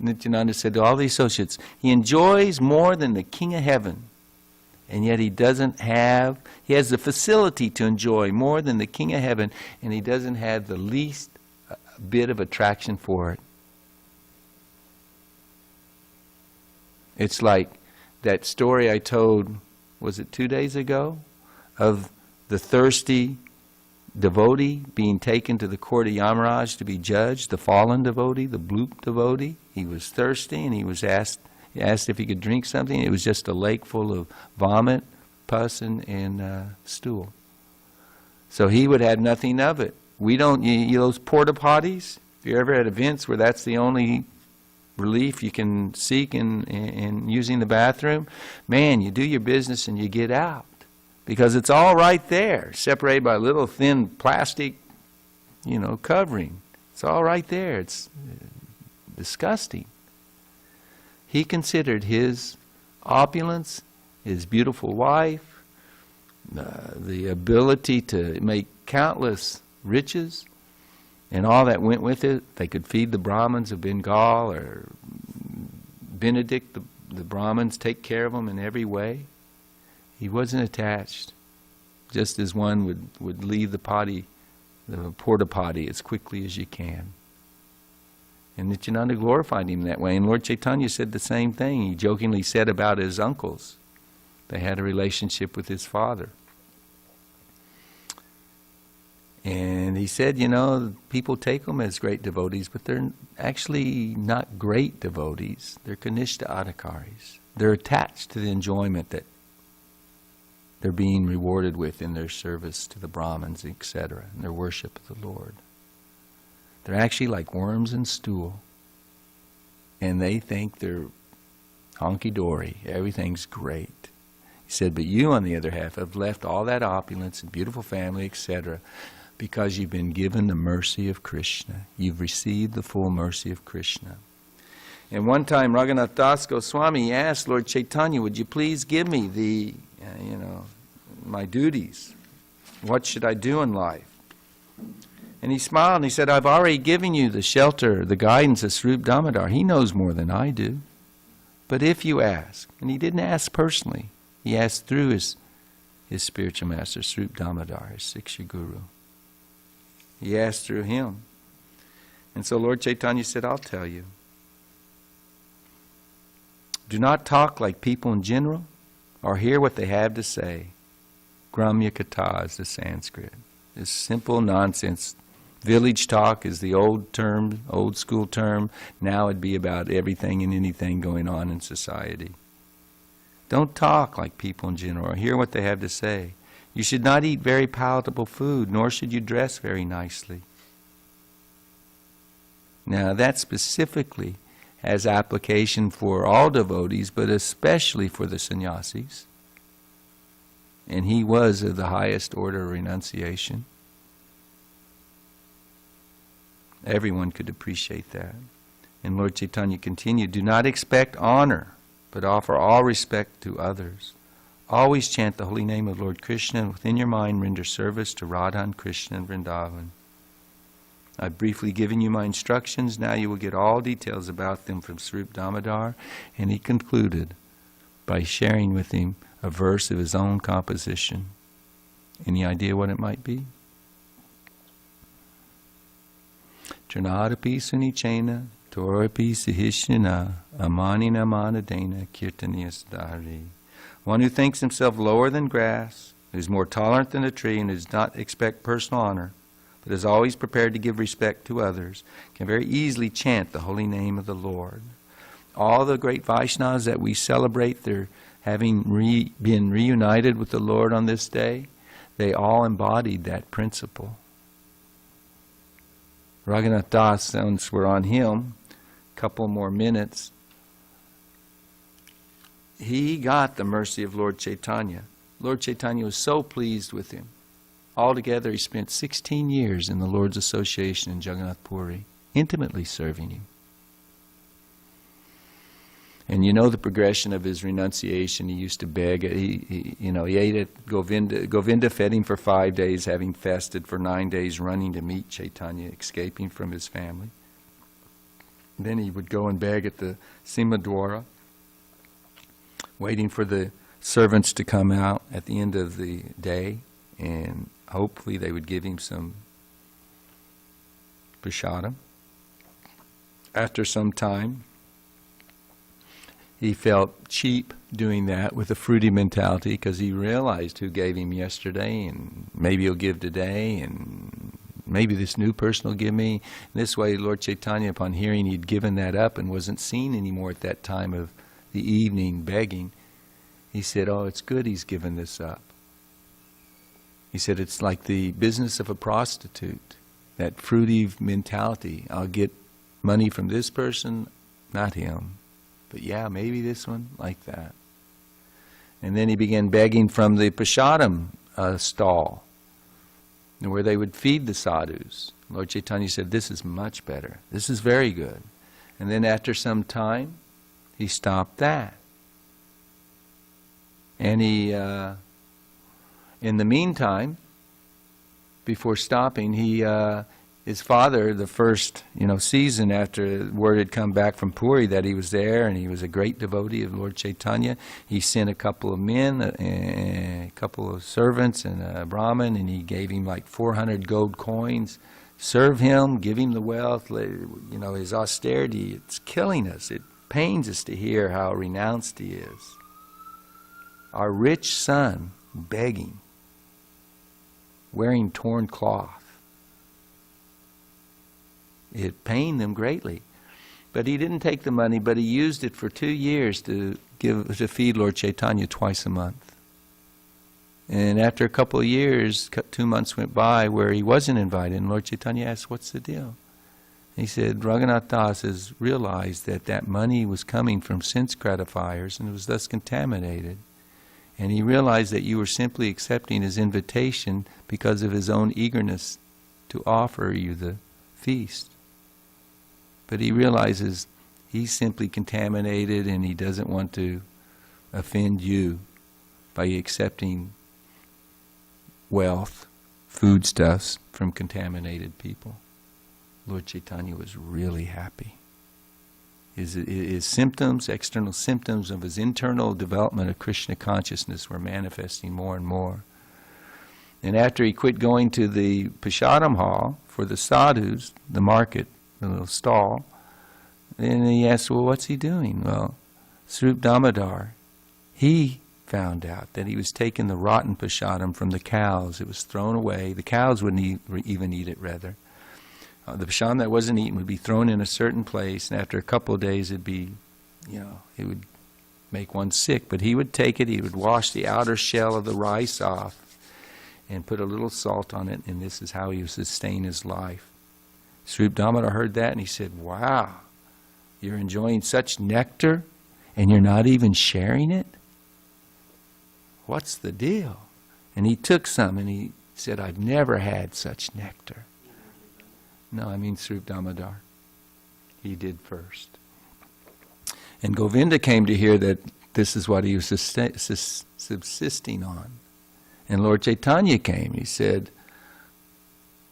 Nityananda said to all the associates, he enjoys more than the King of Heaven, and yet he has the facility to enjoy more than the King of Heaven, and he doesn't have the least bit of attraction for it. It's like that story I told, was it 2 days ago, of the thirsty devotee being taken to the court of Yamaraj to be judged, the fallen devotee, the bloop devotee. He was thirsty, and he asked if he could drink something. It was just a lake full of vomit, pus, and stool. So he would have nothing of it. We don't, those porta potties, if you're ever at events where that's the only relief you can seek in using the bathroom, man, you do your business and you get out. Because it's all right there, separated by a little thin plastic, covering. It's all right there. It's disgusting. He considered his opulence, his beautiful wife, the ability to make countless riches, and all that went with it. They could feed the Brahmins of Bengal or benedict the Brahmins, take care of them in every way. He wasn't attached, just as one would leave the porta potty as quickly as you can. And Nityananda glorified him that way. And Lord Chaitanya said the same thing. He jokingly said about his uncles. They had a relationship with his father. And he said, people take them as great devotees, but they're actually not great devotees. They're Kanishta Adhikaris. They're attached to the enjoyment that they're being rewarded with in their service to the Brahmins, etc., and their worship of the Lord. They're actually like worms in stool, and they think they're honky-dory. Everything's great. He said, but you, on the other half, have left all that opulence and beautiful family, etc., because you've been given the mercy of Krishna. You've received the full mercy of Krishna. And one time, Raghunath Das Goswami asked Lord Chaitanya, would you please give me my duties? What should I do in life? And he smiled and he said, I've already given you the shelter, the guidance of Srup Damodar. He knows more than I do. But if you ask, and he didn't ask personally, he asked through his spiritual master, Srup Damodar, his Siksha Guru. He asked through him. And so Lord Chaitanya said, I'll tell you. Do not talk like people in general, or hear what they have to say. Gramya Katha is the Sanskrit. This simple nonsense. Village talk is the old school term. Now it'd be about everything and anything going on in society. Don't talk like people in general, or hear what they have to say. You should not eat very palatable food, nor should you dress very nicely. Now that specifically has application for all devotees, but especially for the sannyasis. And he was of the highest order of renunciation. Everyone could appreciate that. And Lord Chaitanya continued, do not expect honor, but offer all respect to others. Always chant the holy name of Lord Krishna, and within your mind render service to Radha and Krishna and Vrindavan. I've briefly given you my instructions. Now you will get all details about them from Swarup Damodar. And he concluded by sharing with him a verse of his own composition. Any idea what it might be? Trinadapi sunichena, torapi sahishina, amanina manadena, kirtaniyasdari. One who thinks himself lower than grass, who is more tolerant than a tree, and does not expect personal honor, but is always prepared to give respect to others, can very easily chant the holy name of the Lord. All the great Vaishnavas that we celebrate their having been reunited with the Lord on this day, they all embodied that principle. Raghunath Das, since we're on him, a couple more minutes, he got the mercy of Lord Chaitanya. Lord Chaitanya was so pleased with him. Altogether, he spent 16 years in the Lord's association in Jagannath Puri, intimately serving him. And you know the progression of his renunciation. He used to beg. He ate at Govinda. Govinda fed him for 5 days, having fasted for 9 days, running to meet Chaitanya, escaping from his family. Then he would go and beg at the Simadwara, waiting for the servants to come out at the end of the day, and hopefully they would give him some prasadam. After some time, he felt cheap doing that with a fruity mentality, because he realized who gave him yesterday, and maybe he'll give today, and maybe this new person will give me. And this way, Lord Chaitanya, upon hearing he'd given that up and wasn't seen anymore at that time of the evening begging, he said, oh, it's good he's given this up. He said, it's like the business of a prostitute, that fruity mentality. I'll get money from this person, not him. But yeah, maybe this one, like that. And then he began begging from the prasadam stall, where they would feed the sadhus. Lord Chaitanya said, this is much better. This is very good. And then after some time, he stopped that. And he, in the meantime, before stopping, his father, the first season after word had come back from Puri that he was there, and he was a great devotee of Lord Chaitanya, he sent a couple of men, a couple of servants, and a Brahmin, and he gave him like 400 gold coins. Serve him, give him the wealth. His austerity, it's killing us. It pains us to hear how renounced he is. Our rich son begging, wearing torn cloth. It pained them greatly. But he didn't take the money, but he used it for 2 years to feed Lord Chaitanya twice a month. And after a couple of years, 2 months went by where he wasn't invited, and Lord Chaitanya asked, what's the deal? He said, Raghunath Das has realized that money was coming from sense gratifiers and it was thus contaminated. And he realized that you were simply accepting his invitation because of his own eagerness to offer you the feast. But he realizes he's simply contaminated, and he doesn't want to offend you by accepting wealth, foodstuffs from contaminated people. Lord Chaitanya was really happy. His symptoms, external symptoms of his internal development of Krishna consciousness were manifesting more and more. And after he quit going to the prasadam hall for the sadhus, the market, the little stall, then he asked, well, what's he doing? Well, Swarup Damodar, he found out that he was taking the rotten prasadam from the cows. It was thrown away. The cows wouldn't even eat it, rather. The prasadam that wasn't eaten would be thrown in a certain place, and after a couple of days it'd be, it would make one sick. But he would take it, he would wash the outer shell of the rice off and put a little salt on it, and this is how he would sustain his life. Swarup Damodar heard that, and he said, wow, you're enjoying such nectar, and you're not even sharing it? What's the deal? And he took some, and he said, I've never had such nectar. No, I mean Swarup Damodar. He did first. And Govinda came to hear that this is what he was subsisting on. And Lord Chaitanya came. He said,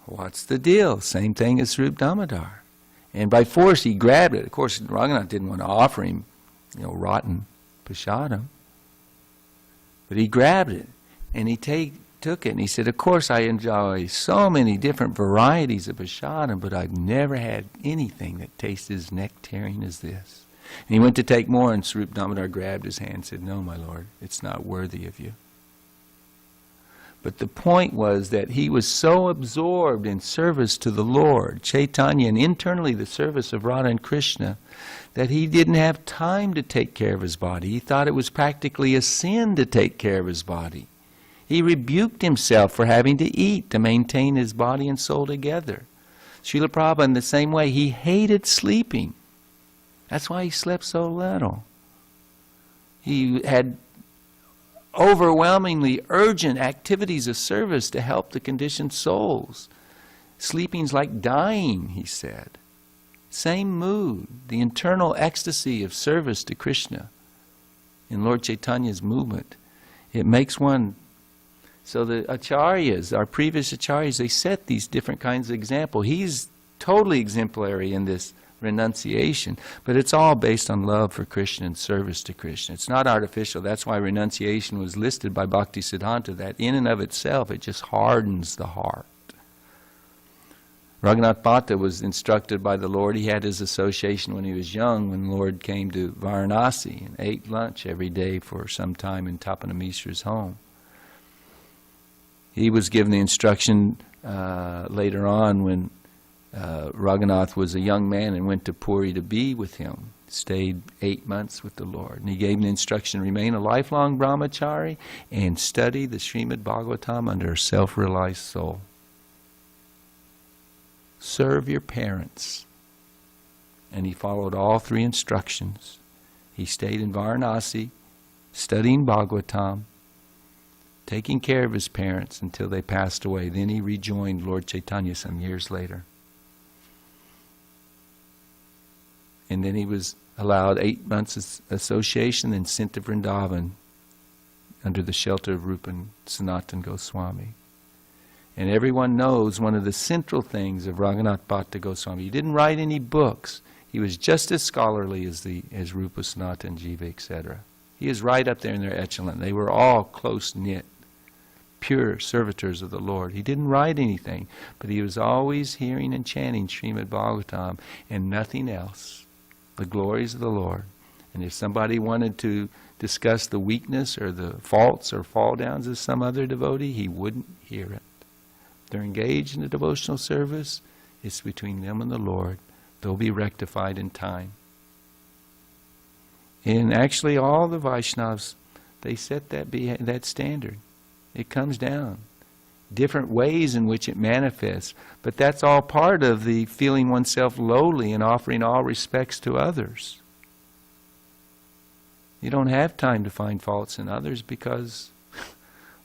what's the deal? Same thing as Swarup Damodar. And by force he grabbed it. Of course, Raghunath didn't want to offer him, rotten prashadam. But he grabbed it, and he took it, and he said, of course I enjoy so many different varieties of prashadam, but I've never had anything that tastes as nectarian as this. And he went to take more, and Swarup Damodar grabbed his hand and said, no, my lord, it's not worthy of you. But the point was that he was so absorbed in service to the Lord, Chaitanya, and internally the service of Radha and Krishna, that he didn't have time to take care of his body. He thought it was practically a sin to take care of his body. He rebuked himself for having to eat to maintain his body and soul together. Srila Prabhupada, in the same way, he hated sleeping. That's why he slept so little. He had overwhelmingly urgent activities of service to help the conditioned souls. Sleeping's like dying, he said. Same mood, the internal ecstasy of service to Krishna in Lord Chaitanya's movement. It makes one. So the acharyas, our previous acharyas, they set these different kinds of examples. He's totally exemplary in this renunciation, but it's all based on love for Krishna and service to Krishna. It's not artificial. That's why renunciation was listed by Bhakti Siddhanta, that in and of itself it just hardens the heart. Raghunath Bhatta was instructed by the Lord. He had his association when he was young, when the Lord came to Varanasi and ate lunch every day for some time in Tapana Mishra's home. He was given the instruction later on when Raghunath was a young man and went to Puri to be with him, stayed 8 months with the Lord. And he gave him the instruction, remain a lifelong brahmachari and study the Srimad Bhagavatam under a self-realized soul. Serve your parents. And he followed all 3 instructions. He stayed in Varanasi, studying Bhagavatam, taking care of his parents until they passed away. Then he rejoined Lord Chaitanya some years later. And then he was allowed 8 months association and sent to Vrindavan under the shelter of Rupa and Sanatan Goswami. And everyone knows one of the central things of Raghunath Bhatta Goswami. He didn't write any books. He was just as scholarly as Rupa, Sanatan, Jiva, etc. He is right up there in their echelon. They were all close-knit, pure servitors of the Lord. He didn't write anything, but he was always hearing and chanting Srimad Bhagavatam and nothing else. The glories of the Lord. And if somebody wanted to discuss the weakness or the faults or fall downs of some other devotee, he wouldn't hear it. They're engaged in a devotional service. It's between them and the Lord. They'll be rectified in time. And actually all the Vaishnavas, they set that standard. It comes down. Different ways in which it manifests. But that's all part of the feeling oneself lowly and offering all respects to others. You don't have time to find faults in others because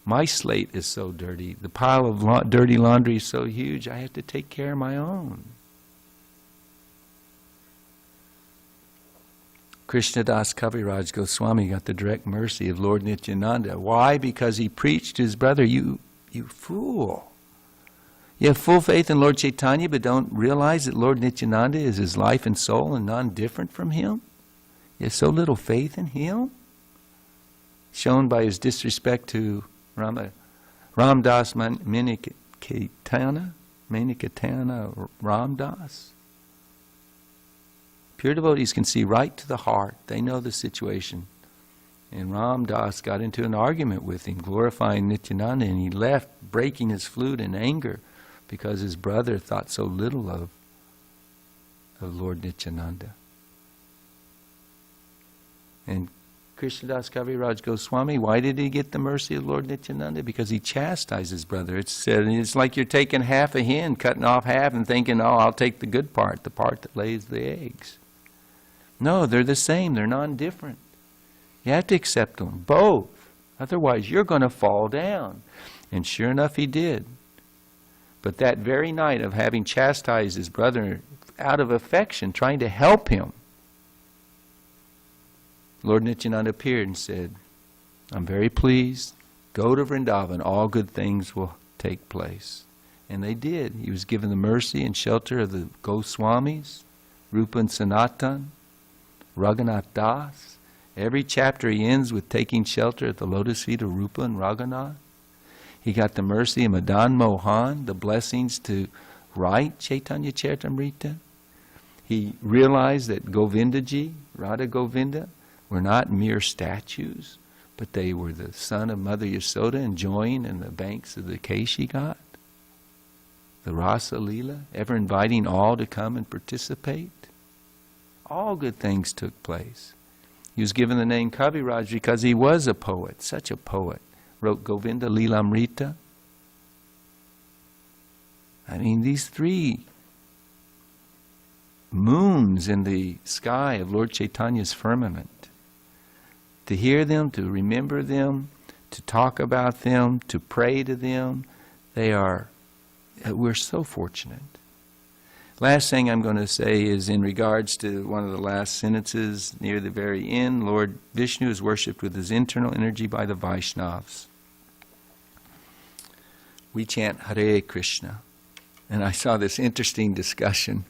my slate is so dirty. The pile of dirty laundry is so huge, I have to take care of my own. Krishnadas Kaviraj Goswami got the direct mercy of Lord Nityananda. Why? Because he preached to his brother, you fool. You have full faith in Lord Chaitanya, but don't realize that Lord Nityananda is his life and soul and non-different from him? You have so little faith in him? Shown by his disrespect to Ramdas Manikatana Ramdas. Pure devotees can see right to the heart. They know the situation. And Ram Das got into an argument with him, glorifying Nityananda, and he left, breaking his flute in anger because his brother thought so little of Lord Nityananda. And Krishnadas Kaviraj Goswami, why did he get the mercy of Lord Nityananda? Because he chastised his brother. It's like you're taking half a hen, cutting off half and thinking, oh, I'll take the good part, the part that lays the eggs. No, they're the same. They're non-different. You have to accept them, both. Otherwise, you're going to fall down. And sure enough, he did. But that very night of having chastised his brother out of affection, trying to help him, Lord Nityananda appeared and said, I'm very pleased. Go to Vrindavan. All good things will take place. And they did. He was given the mercy and shelter of the Goswamis, Rupa and Sanatan, Raghunath Das. Every chapter he ends with taking shelter at the lotus feet of Rupa and Raghunath. He got the mercy of Madan Mohan, the blessings to write Chaitanya Charitamrita. He realized that Govindaji, Radha Govinda, were not mere statues, but they were the son of Mother Yasoda enjoying in the banks of the Keshi Ghat. The Rasa Leela, ever inviting all to come and participate. All good things took place. He was given the name Kaviraj because he was a poet, such a poet. Wrote Govinda Leelamrita. I mean, these three moons in the sky of Lord Chaitanya's firmament. To hear them, to remember them, to talk about them, to pray to them, we're so fortunate. Last thing I'm going to say is in regards to one of the last sentences near the very end. Lord Vishnu is worshipped with his internal energy by the Vaishnavas. We chant Hare Krishna. And I saw this interesting discussion.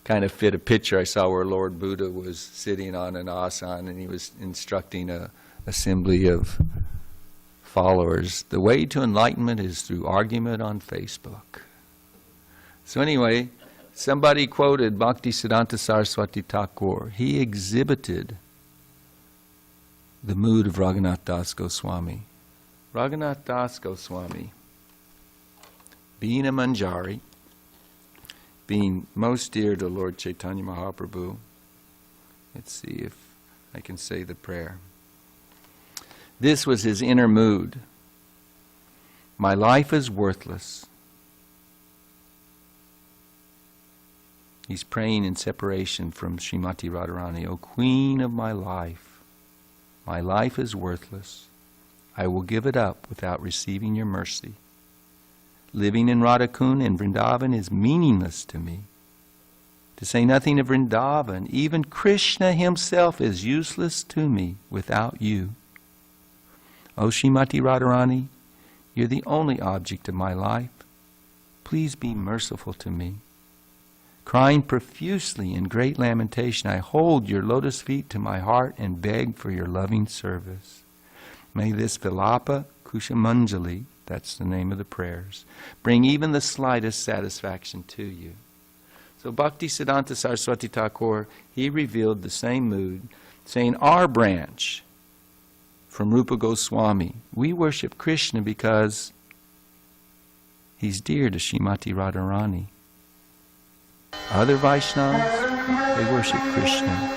Kind of fit a picture I saw where Lord Buddha was sitting on an asana and he was instructing an assembly of followers. The way to enlightenment is through argument on Facebook. So anyway, somebody quoted Bhaktisiddhanta Saraswati Thakur. He exhibited the mood of Raghunath Das Goswami. Raghunath Das Goswami, being a Manjari, being most dear to Lord Chaitanya Mahaprabhu. Let's see if I can say the prayer. This was his inner mood. My life is worthless. He's praying in separation from Srimati Radharani. O Queen of my life is worthless. I will give it up without receiving your mercy. Living in Radhakund and Vrindavan is meaningless to me. To say nothing of Vrindavan, even Krishna himself is useless to me without you. O Srimati Radharani, you're the only object of my life. Please be merciful to me. Crying profusely in great lamentation, I hold your lotus feet to my heart and beg for your loving service. May this Vilapa Kushamanjali, that's the name of the prayers, bring even the slightest satisfaction to you. So Bhaktisiddhanta Saraswati Thakur, he revealed the same mood, saying our branch from Rupa Goswami, we worship Krishna because he's dear to Srimati Radharani. Other Vaishnavas, they worship Krishna